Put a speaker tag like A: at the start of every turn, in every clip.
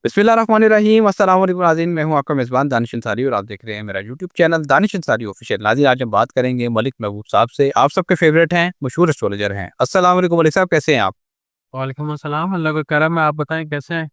A: बिस्मिल्लाहिर्रहमानिर्रहीम अस्सलाम वालेकुम नाज़रीन, मैं हूं आपका मेज़बान दानिश अंसारी और आप देख रहे हैं मेरा YouTube channel Danish Ansari official. नाज़रीन, आज हम बात करेंगे मलिक महबूब साहब से। आप सबके फेवरेट हैं, मशहूर एस्ट्रोलॉजर हैं। अस्सलाम वालेकुम मलिक साहब, कैसे हैं आप?
B: वालेकुम अस्सलाम, अल्लाह का करम है। आप बताएं कैसे हैं?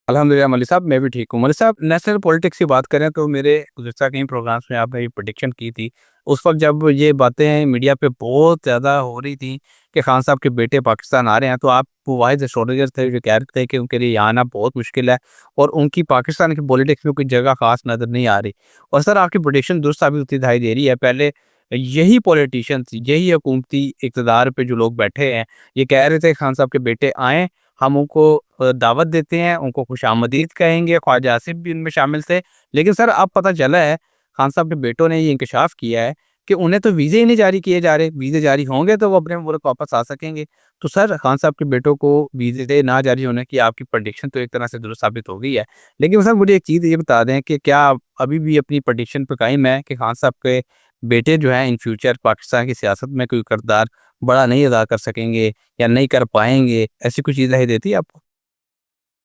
A: अल्हम्दुलिल्लाह मलिक साहब, मैं भी ठीक हूँ। मलिक साहब, नेशनल पॉलिटिक्स की बात करें तो मेरे गुज़िश्ता कई प्रोग्राम्स में आपने ये प्रेडिक्शन की थी। उस वक़्त जब ये बातें मीडिया पे बहुत ज़्यादा हो रही थी कि खान साहब के बेटे पाकिस्तान आ रहे हैं, तो आप वो वाहिद एस्ट्रोलॉजर थे जो कह रहे थे कि उनके लिए यहाँ आना बहुत मुश्किल है और उनकी पाकिस्तान की पॉलिटिक्स में कोई जगह ख़ास नज़र नहीं आ रही। और सर, आपकी प्रेडिक्शन दुरुस्त साबित होती दिखाई दे रही है। पहले यही पॉलिटिशियंस, यही हुकूमती इक़्तिदार पे जो लोग बैठे हैं, ये कह रहे थे खान साहब के बेटे आएँ, हम उनको दावत देते हैं, उनको खुशामदीद कहेंगे, ख्वाजा आसिफ भी उनमें शामिल थे। लेकिन सर, अब पता चला है, खान साहब के बेटों ने ये इंकशाफ किया है कि उन्हें तो वीज़े ही नहीं जारी किए जा रहे। वीज़े जारी होंगे तो वो अपने मुल्क वापस आ सकेंगे। तो सर, खान साहब के बेटों को वीज़े ना जारी होने की आपकी प्रेडिक्शन तो एक तरह से दुरुस्त साबित हो गई है। लेकिन सर, मुझे एक चीज़ ये बता दें कि क्या आप अभी भी अपनी प्रेडिक्शन पे कायम हैं कि खान साहब के बेटे जो हैं इन फ्यूचर पाकिस्तान की सियासत में कोई किरदार बड़ा नहीं अदा कर सकेंगे या नहीं कर पाएँगे? ऐसी कोई चीज़ दिखाई देती है आपको?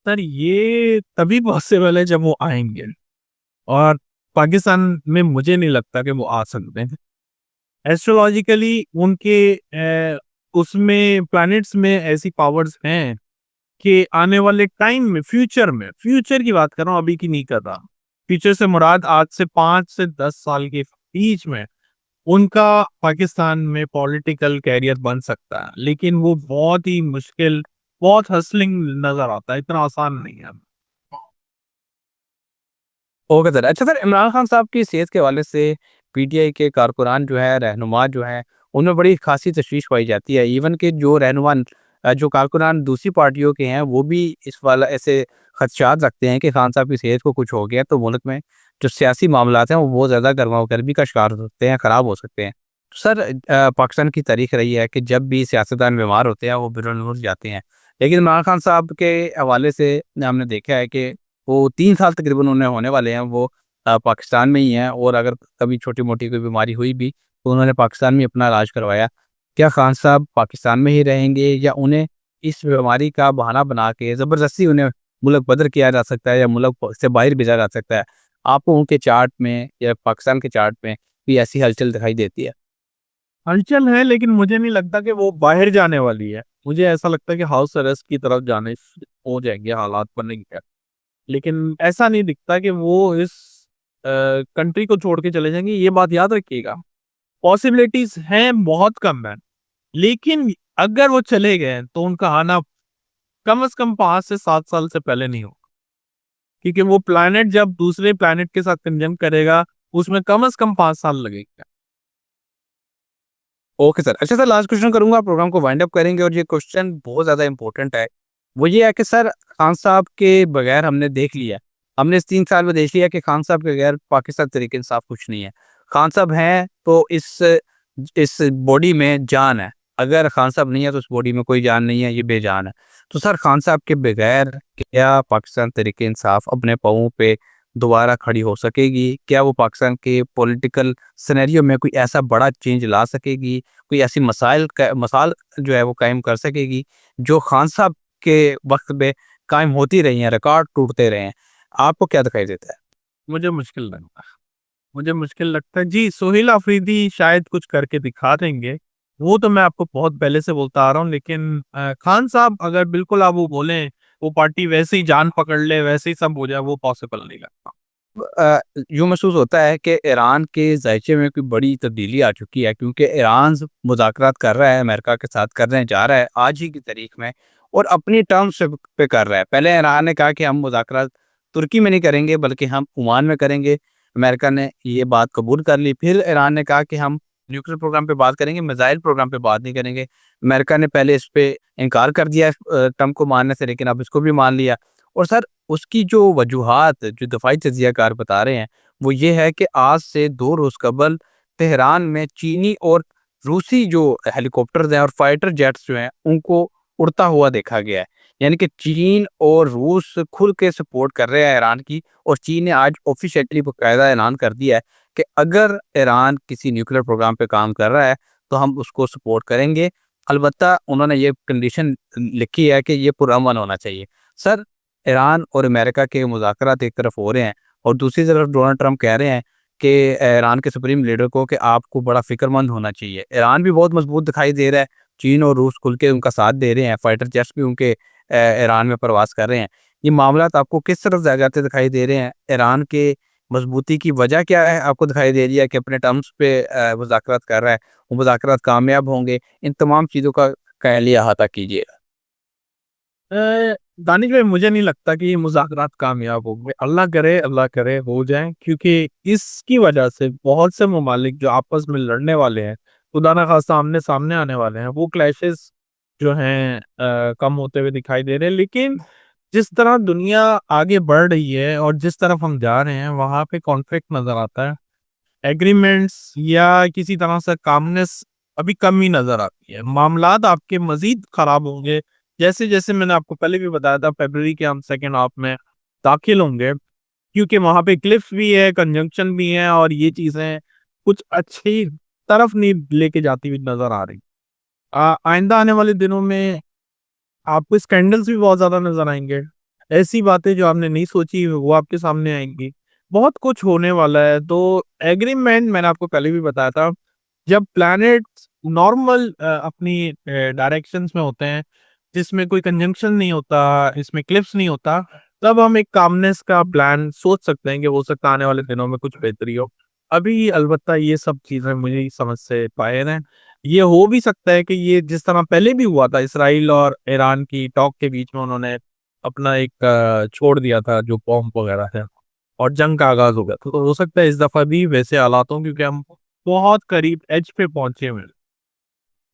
B: सर, ये तभी पॉसिबल है जब वो आएँगे, और पाकिस्तान में मुझे नहीं लगता कि वो आ सकते हैं। एस्ट्रोलॉजिकली उनके उसमें प्लैनेट्स में ऐसी पावर्स हैं कि आने वाले टाइम में, फ्यूचर की बात कर रहा हूँ, अभी की नहीं कर रहा। फ्यूचर से मुराद आज से 5 से 10 साल के बीच में उनका पाकिस्तान में पॉलिटिकल कैरियर बन सकता है, लेकिन वो बहुत ही मुश्किल, बहुत हसलिंग नज़र आता है, इतना आसान नहीं है।
A: Okay sir. अच्छा सर, इमरान खान साहब की सेहत के हवाले से पीटीआई के कारकुनान जो है, रहनुमा जो हैं, उनमें बड़ी खासी तशवीश पाई जाती है। इवन कि जो रहनुमा जो कारकुनान दूसरी पार्टियों के हैं, वो भी इस वाला ऐसे खदशात रखते हैं कि खान साहब की सेहत को कुछ हो गया तो मुल्क में जो सियासी मामलात हैं, वो बहुत ज़्यादा गर्मा गर्मी का शिकार हो सकते हैं, ख़राब हो सकते हैं। तो सर, पाकिस्तान की तारीख रही है कि जब भी सियासतदान बीमार होते हैं, वो बिरुल मुल्क जाते हैं। लेकिन इमरान खान साहब के हवाले से हमने देखा है कि वो 3 साल तकरीबन उन्हें होने वाले हैं, वो पाकिस्तान में ही हैं और अगर कभी छोटी-मोटी कोई बीमारी हुई भी, तो उन्होंने पाकिस्तान में अपना इलाज करवाया। क्या खान साहब पाकिस्तान में ही रहेंगे या उन्हें इस बीमारी का बहाना बना के ज़बरदस्ती उन्हें मुल्क बदर किया जा सकता है या मुल्क से बाहर भेजा जा सकता है? आपको उनके चार्ट में या पाकिस्तान के चार्ट में कोई ऐसी हलचल दिखाई देती है?
B: हलचल है, लेकिन मुझे नहीं लगता कि वो बाहर जाने वाली है। मुझे ऐसा लगता है कि हाउस अरेस्ट की तरफ जाने हो जाएँगे, हालात बनेंगे। लेकिन ऐसा नहीं दिखता कि वो इस कंट्री को छोड़ के चले जाएँगे, ये बात याद रखिएगा। पॉसिबिलिटीज़ हैं, बहुत कम है। लेकिन अगर वो चले गए, तो उनका आना कम से कम 5 से 7 साल से पहले नहीं होगा। क्योंकि वो प्लैनेट जब दूसरे प्लैनेट के साथ कंजंक्ट करेगा, उसमें कम से कम 5 साल लगेगा।
A: Okay sir. अच्छा सर, लास्ट क्वेश्चन करूँगा, प्रोग्राम को वाइंड अप करेंगे और ये क्वेश्चन बहुत ज़्यादा इम्पोर्टेंट है। वो ये है कि सर, खान साहब के बगैर हमने देख लिया, हमने इस 3 साल में देख लिया कि खान साहब के बगैर पाकिस्तान तहरीक-ए-इंसाफ कुछ नहीं है। खान साहब हैं तो इस बॉडी में जान है, अगर खान साहब नहीं है तो उस बॉडी में कोई जान नहीं है, ये बेजान है। तो सर, खान साहब के बगैर क्या पाकिस्तान तहरीक-ए-इंसाफ अपने पाँवों पे दोबारा खड़ी हो सकेगी? क्या वो पाकिस्तान के पॉलिटिकल सिनेरियो में कोई ऐसा बड़ा चेंज ला सकेगी? कोई ऐसी मसाल जो है वो कायम कर सकेगी, जो खान साहब के वक़्त में कायम होती रही हैं, रिकॉर्ड टूटते रहे हैं। आपको क्या दिखाई देता है?
B: मुझे मुश्किल लगता है। मुझे मुश्किल लगता है जी, सोहेल अफरीदी शायद कुछ करके दिखा देंगे। वो तो मैं आपको बहुत पहले से बोलता आ रहा हूँ, लेकिन खान साहब अगर बिल्कुल आप वो बोलें, वो पार्टी वैसे ही जान पकड़ ले, वैसे ही सब हो जाए, वो पॉसिबल नहीं लगता।
A: यूँ महसूस होता है कि ईरान के ज़ायचे में कोई बड़ी तब्दीली आ चुकी है, क्योंकि ईरान मुज़ाकरात कर रहा है, अमेरिका के साथ करने जा रहा है आज ही की तारीख में और अपनी टर्म्स पे कर रहा है। पहले ईरान ने कहा कि हम मुज़ाकरात तुर्की में नहीं करेंगे बल्कि हम ओमान में करेंगे। अमेरिका ने ये बात कबूल कर ली। फिर ईरान ने कहा कि हम न्यूक्लियर प्रोग्राम पे बात करेंगे, मिसाइल प्रोग्राम पे बात नहीं करेंगे। अमेरिका ने पहले इस पे इनकार कर दिया ट्रंप को मानने से, लेकिन अब इसको भी मान लिया। और सर, उसकी जो वजूहात जो दफ़ाई तज्ज़ियाकार बता रहे हैं, वो ये है कि आज से 2 रोज़ कबल तेहरान में चीनी और रूसी जो हेलीकॉप्टर्स हैं और फाइटर जेट्स जो हैं, उनको उड़ता हुआ देखा गया है। यानी कि चीन और रूस खुल के सपोर्ट कर रहे हैं ईरान की और चीन ने आज ऑफ़िशियली बाकायदा ऐलान कर दिया है कि अगर ईरान किसी न्यूक्लियर प्रोग्राम पे काम कर रहा है, तो हम उसको सपोर्ट करेंगे। अलबत्ता उन्होंने ये कंडीशन लिखी है कि ये पुरअमन होना चाहिए। सर, ईरान और अमेरिका के मुज़ाकरात एक तरफ हो रहे हैं और दूसरी तरफ डोनाल्ड ट्रंप कह रहे हैं कि ईरान के सुप्रीम लीडर को कि आपको बड़ा फ़िक्रमंद होना चाहिए। ईरान भी बहुत मज़बूत दिखाई दे रहा है, चीन और रूस खुल के उनका साथ दे रहे हैं, फाइटर जेट्स भी उनके ईरान में प्रवास कर रहे हैं। ये मामलात आपको किस तरफ जाते दिखाई दे रहे हैं? ईरान के मज़बूती की वजह क्या है? आपको दिखाई दे रही है कि अपने टर्म्स पे मुज़ाकरात कर रहा है, वो मुज़ाकरात कामयाब होंगे? इन तमाम चीज़ों का लिए अहाता कीजिए।
B: दानिश भाई, मुझे नहीं लगता कि ये मुज़ाकरात कामयाब होंगे। अल्लाह करे हो जाएँ, क्योंकि इसकी वजह से बहुत से ममालिक जो आपस में लड़ने वाले हैं, खुदा ना ख़ास्ता आमने-सामने आने वाले हैं, वो क्लैशेज़ जो हैं कम होते हुए दिखाई दे रहे हैं। लेकिन जिस तरह दुनिया आगे बढ़ रही है और जिस तरफ हम जा रहे हैं, वहाँ पे कॉन्फ्लिक्ट नज़र आता है। एग्रीमेंट्स या किसी तरह से कामनेस अभी कम ही नज़र आती है। मामलात आपके मज़ीद ख़राब होंगे, जैसे-जैसे मैंने आपको पहले भी बताया था, फ़रवरी के हम सेकंड हाफ में दाखिल होंगे, क्योंकि वहाँ पे क्लिफ़्स भी है, कंजंक्शन भी है और ये चीज़ें कुछ अच्छी तरफ नहीं लेके जाती हुई नज़र आ रही। आइंदा आने वाले दिनों में आपको स्कैंडल्स भी बहुत ज़्यादा नज़र आएँगे। ऐसी बातें जो आपने नहीं सोची वो आपके सामने आएँगी। बहुत कुछ होने वाला है, तो एग्रीमेंट मैंने आपको पहले भी बताया था, जब प्लैनेट्स नॉर्मल अपनी डायरेक्शंस में होते हैं, जिसमें कोई कंजंक्शन नहीं होता, इसमें क्लिप्स नहीं होता, तब हम एक कामनेस का प्लान सोच सकते हैं कि हो सकता है आने वाले दिनों में कुछ बेहतरी हो। अभी अलबत्ता ये सब चीज़ें मुझे समझ से बाहर हैं। ये हो भी सकता है कि ये जिस तरह पहले भी हुआ था, इसराइल और ईरान की टॉक के बीच में उन्होंने अपना एक छोड़ दिया था जो बॉम्ब वगैरह है और जंग का आगाज़ हो गया था। तो हो सकता है इस दफ़ा भी वैसे हालात हों, क्योंकि हम बहुत करीब एज पे पहुँचे हुए हैं।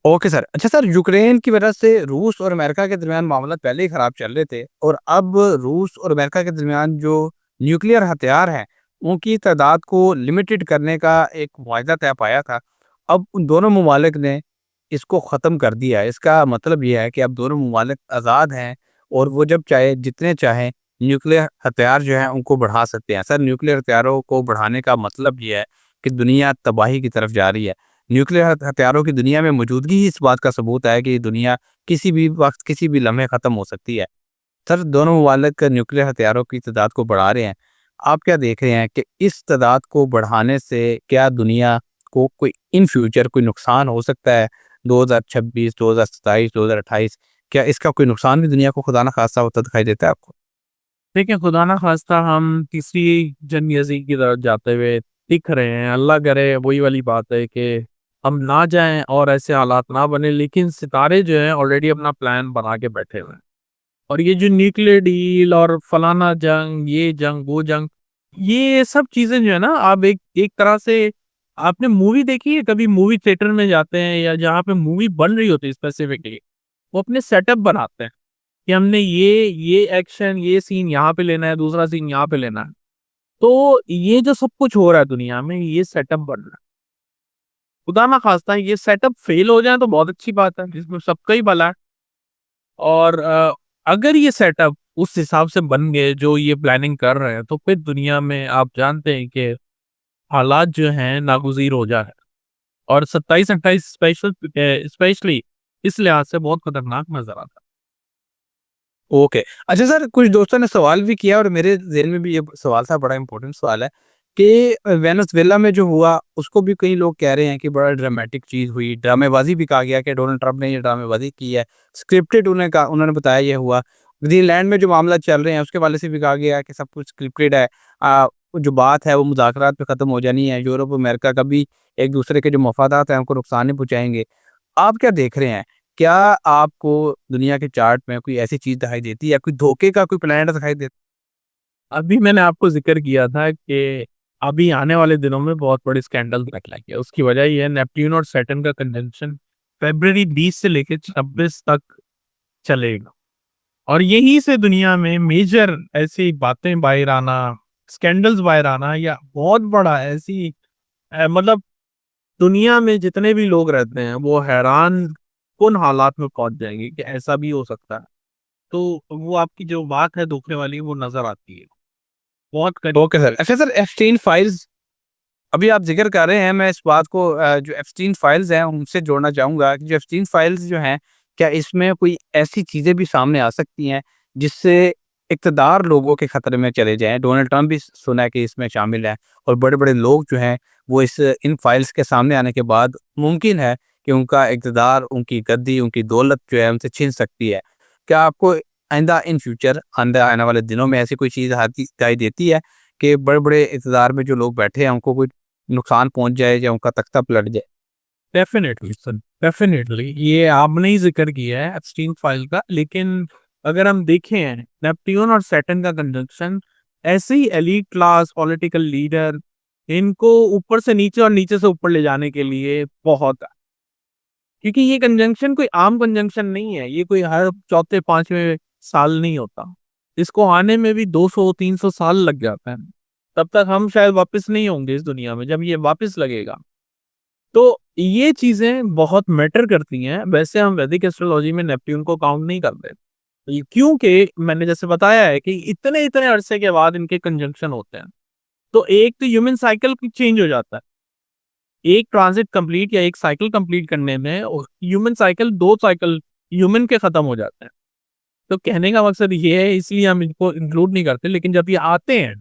A: Okay sir. अच्छा सर, यूक्रेन की वजह से रूस और अमेरिका के दरमियान मामला पहले ही खराब चल रहे थे और अब रूस और अमेरिका के दरमियान जो न्यूक्लियर हथियार हैं, उनकी तादाद को लिमिटेड करने का एक मुआहदा तय पाया था। अब उन दोनों ममालिक ने इसको ख़त्म कर दिया है। इसका मतलब ये है कि अब दोनों ममालिक आज़ाद हैं और वो जब चाहे जितने चाहें न्यूक्लियर हथियार जो हैं उनको बढ़ा सकते हैं। सर, न्यूक्लियर हथियारों को बढ़ाने का मतलब ये है कि दुनिया तबाही की तरफ जा रही है। न्यूक्लियर हथियारों की दुनिया में मौजूदगी ही इस बात का सबूत है कि दुनिया किसी भी वक़्त, किसी भी लम्हे ख़त्म हो सकती है। सर, दोनों ममालिक न्यूक्लियर हथियारों की तादाद को बढ़ा रहे हैं। आप क्या देख रहे हैं कि इस तादाद को बढ़ाने से क्या दुनिया को कोई इन फ्यूचर कोई नुकसान हो सकता है? 2026, 2027, 2028, क्या इसका कोई नुकसान भी दुनिया को खुदा ना ख़ास्ता होता दिखाई देता है आपको?
B: देखिए, खुदा ना ख़ास्ता हम तीसरी जंग अज़ीम की तरफ जाते हुए दिख रहे हैं। अल्लाह करे वही वाली बात है कि हम ना जाएँ और ऐसे हालात ना बने, लेकिन सितारे जो हैं ऑलरेडी अपना प्लान बना के बैठे हुए हैं। और ये जो न्यूक्लियर डील और फलाना जंग, ये जंग, वो जंग, ये सब चीज़ें जो है ना, आप एक एक तरह से आपने मूवी देखी है कभी? मूवी थिएटर में जाते हैं या जहाँ पे मूवी बन रही होती है स्पेसिफिकली, वो अपने सेटअप बनाते हैं कि हमने ये एक्शन, ये सीन यहाँ पे लेना है, दूसरा सीन यहाँ पे लेना है। तो ये जो सब कुछ हो रहा है दुनिया में, ये सेटअप बन रहा है। खुदा ना खास्ता ये सेटअप फेल हो जाए तो बहुत अच्छी बात है, इसमें सबका ही भला है। और अगर ये सेटअप उस हिसाब से बन गए जो ये प्लानिंग कर रहे हैं, तो फिर दुनिया में आप जानते हैं कि हालात जो हैं नागुज़ीर हो जा रहे हैं। और 27-28 स्पेशली इस लिहाज से बहुत खतरनाक नज़र आता है।
A: ओके। अच्छा सर, कुछ दोस्तों ने सवाल भी किया और मेरे ज़हन में भी ये सवाल था, बड़ा इम्पोर्टेंट सवाल है कि वेनेज़ुएला में जो हुआ, उसको भी कई लोग कह रहे हैं कि बड़ा ड्रामेटिक चीज़ हुई, ड्रामेबाज़ी भी कहा गया कि डोनाल्ड ट्रंप ने ये ड्रामेबाज़ी की है, स्क्रिप्टेड उन्होंने बताया ये हुआ। ग्रीनलैंड में जो मामला चल रहे हैं, उसके हवाले से भी कहा गया है कि सब कुछ स्क्रिप्टेड है। जो बात है वो मुज़ाकरात पे ख़त्म हो जानी है, यूरोप और अमेरिका कभी एक-दूसरे के जो मफ़ादात हैं, उनको नुकसान नहीं पहुँचाएँगे। आप क्या देख रहे हैं? क्या आपको दुनिया के चार्ट में कोई ऐसी चीज़ दिखाई देती है, कोई धोखे का कोई प्लैनेट दिखाई देता
B: अभी मैंने आपको ज़िक्र किया था कि अभी आने वाले दिनों में बहुत बड़े स्कैंडल निकलेंगे। उसकी वजह ये है, नेपट्यून और सैटर्न का कंजंक्शन फ़रवरी 20 से लेके 26 तक चलेगा। और यहीं से दुनिया में मेजर ऐसी बातें बाहर आना, स्कैंडल्स बाहर आना, या बहुत बड़ा ऐसी मतलब दुनिया में जितने भी लोग रहते हैं वो हैरान कुन हालात में पहुंच जाएंगे कि ऐसा भी हो सकता है। तो वो आपकी जो बात है धोखे वाली, वो नजर आती है बहुत
A: है?
B: करीब।
A: Okay sir. अच्छा सर, एप्स्टीन फाइल्स अभी आप ज़िक्र कर रहे हैं, मैं इस बात को जो एप्स्टीन फाइल्स हैं उनसे जोड़ना चाहूँगा कि जो एप्स्टीन फाइल्स जो हैं, क्या इसमें कोई ऐसी चीज़ें भी सामने आ सकती हैं जिससे इक़्तिदार लोगों के खतरे में चले जाएँ। डोनाल्ड ट्रंप भी सुना है कि इसमें शामिल है और बड़े-बड़े लोग जो हैं वो इस इन फाइल्स के सामने आने के बाद मुमकिन है कि उनका इक़्तिदार, उनकी गद्दी, उनकी दौलत जो है उनसे छिन सकती है। क्या आपको आइंदा इन फ्यूचर आने वाले दिनों में ऐसी कोई चीज़ आती दिखाई देती है कि बड़े-बड़े इक़्तिदार में जो लोग बैठे हैं उनको कोई नुकसान पहुँच जाए या उनका तख्ता पलट जाए?
B: डेफ़िनेटली सर, डेफ़िनेटली ये आपने ही ज़िक्र किया है एप्स्टीन फाइल का, लेकिन अगर हम देखें नेपट्यून और सैटर्न का कंजंक्शन ऐसे ही एलीट क्लास पॉलिटिकल लीडर इनको ऊपर से नीचे और नीचे से ऊपर ले जाने के लिए बहुत है। क्योंकि ये कंजंक्शन कोई आम कंजंक्शन नहीं है, ये कोई हर चौथे 5वें साल नहीं होता। इसको आने में भी 200-300 साल लग जाते हैं। तब तक हम शायद वापस नहीं होंगे इस दुनिया में, जब ये वापस लगेगा। तो ये चीज़ें बहुत मैटर करती हैं। वैसे हम वैदिक एस्ट्रोलॉजी में नेपट्यून को काउंट नहीं करते। क्योंकि मैंने जैसे बताया है कि इतने-इतने अरसे के बाद इनके कंजंक्शन होते हैं। तो एक तो ह्यूमन साइकिल चेंज हो जाता है। एक ट्रांजिट कंप्लीट या एक साइकिल कंप्लीट करने में ह्यूमन साइकिल 2 साइकिल ह्यूमन के खत्म हो जाते हैं। तो कहने का मकसद ये है, इसलिए हम इनको इंक्लूड नहीं करते, लेकिन जब ये आते हैं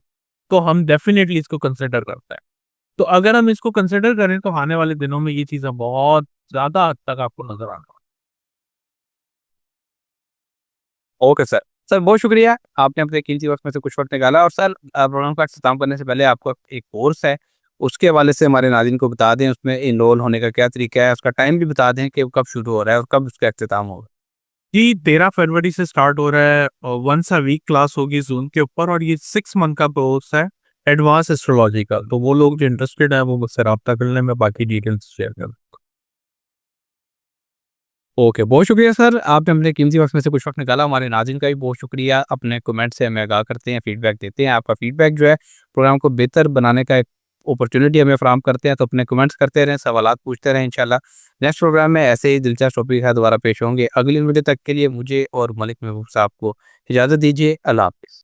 B: तो हम डेफिनेटली इसको कंसिडर करते हैं। तो अगर हम इसको कंसिडर करें तो आने वाले दिनों में ये चीज़ें बहुत ज़्यादा हद तक आपको नज़र आना।
A: Okay sir. सर बहुत शुक्रिया, आपने अपने कीमती वक़्त में से कुछ वक़्त निकाला और सर प्रोग्राम का अख्ताम करने से पहले आपको एक कोर्स है, उसके हवाले से हमारे नाज़रीन को बता दें, उसमें एनरोल होने का क्या तरीका है, उसका टाइम भी बता दें कि वो कब शुरू हो रहा है और कब उसका अख्ताम होगा?
B: जी, 13 फरवरी से स्टार्ट हो रहा है और वन्स अ वीक क्लास होगी ज़ूम के ऊपर और ये 6 मंथ का कोर्स है एडवांस एस्ट्रोलॉजी का। तो वो लोग जो इंटरेस्टेड हैं वो मुझसे राब्ता कर लें, मैं बाकी डिटेल्स शेयर कर दूँगा।
A: ओके, बहुत शुक्रिया सर, आपने अपने कीमती वक़्त में से कुछ वक़्त निकाला, हमारे नाज़रीन का भी बहुत शुक्रिया, अपने कमेंट से हमें आगाह करते हैं, फीडबैक देते हैं। आपका फीडबैक जो है प्रोग्राम को बेहतर बनाने का एक अपॉर्च्युनिटी हमें फ़राहम करते हैं, तो अपने कमेंट्स करते रहें, सवालात पूछते रहें इंशाल्लाह। नेक्स्ट प्रोग्राम में ऐसे ही दिलचस्प टॉपिक के साथ दोबारा पेश होंगे। अगली वीडियो तक के लिए मुझे और मलिक महबूब साहब को इजाज़त दीजिए। अल्लाह हाफ़िज़।